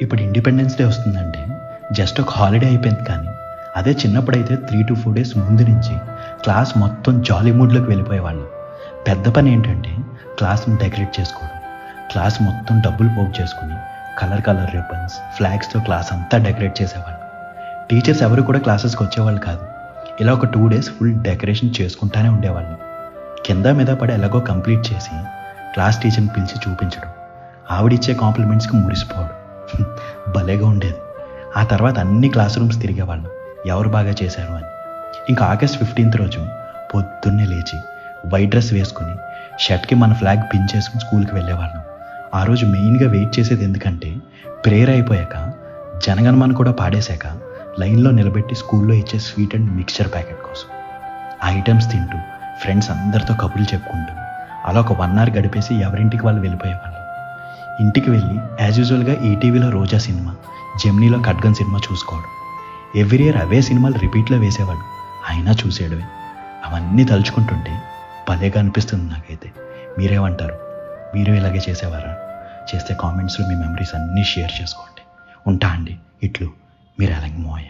ఇప్పుడు independence day వస్తుందంటే just ఒక హాలిడే అయిపోయింది, కానీ అదే చిన్నప్పుడైతే 3 to 4 days ముందు నుంచి క్లాస్ మొత్తం జాలీ మూడ్లోకి వెళ్ళిపోయేవాళ్ళం. పెద్ద పని ఏంటంటే క్లాస్ని డెకరేట్ చేసుకోవడం, క్లాస్ మొత్తం డబ్బులు పోగు చేసుకుని కలర్ రిబ్బన్స్, ఫ్లాగ్స్తో క్లాస్ అంతా డెకరేట్ చేసేవాళ్ళు. టీచర్స్ ఎవరు కూడా క్లాసెస్కి వచ్చేవాళ్ళు కాదు. ఇలా ఒక 2 days ఫుల్ డెకరేషన్ చేసుకుంటానే ఉండేవాళ్ళం. కింద మీద పడి ఎలాగో కంప్లీట్ చేసి క్లాస్ టీచర్ని పిలిచి చూపించడం, ఆవిడిచ్చే కాంప్లిమెంట్స్కి మురిసిపోవడం భలేగా ఉండేది. ఆ తర్వాత అన్ని క్లాస్ రూమ్స్ తిరిగేవాళ్ళం, ఎవరు బాగా చేశారు అని. ఇంకా August 15th రోజు పొద్దున్నే లేచి వైట్ డ్రెస్ వేసుకుని షర్ట్కి మన ఫ్లాగ్ పిన్ చేసుకుని స్కూల్కి వెళ్ళేవాళ్ళం. ఆ రోజు మెయిన్గా వెయిట్ చేసేది ఎందుకంటే ప్రేయర్ అయిపోయాక జనగణమన కూడా పాడేశాక లైన్లో నిలబెట్టి స్కూల్లో ఇచ్చే స్వీట్ అండ్ మిక్స్చర్ ప్యాకెట్ కోసం. ఆ ఐటమ్స్ తింటూ ఫ్రెండ్స్ అందరితో కబుర్లు చెప్పుకుంటూ అలా ఒక 1 hour గడిపేసి ఎవరింటికి వాళ్ళు వెళ్ళిపోయేవాళ్ళం. ఇంటికి వెళ్ళి యాజ్ యూజువల్గా ఈటీవీలో రోజా సినిమా, జెమినీలో ఖడ్గన్ సినిమా చూసుకోవడం. ఎవ్రీ ఇయర్ అవే సినిమాలు రిపీట్లో వేసేవాళ్ళు, అయినా చూసేయడమే. అవన్నీ తలుచుకుంటుంటే భలేగా అనిపిస్తుంది నాకైతే. మీరేమంటారు? మీరు ఇలాగే చేసేవారా? చేస్తే కామెంట్స్లో మీ మెమరీస్ అన్నీ షేర్ చేసుకోండి. ఉంటా అండి. ఇట్లు మీరు ఎలాగ మోయ.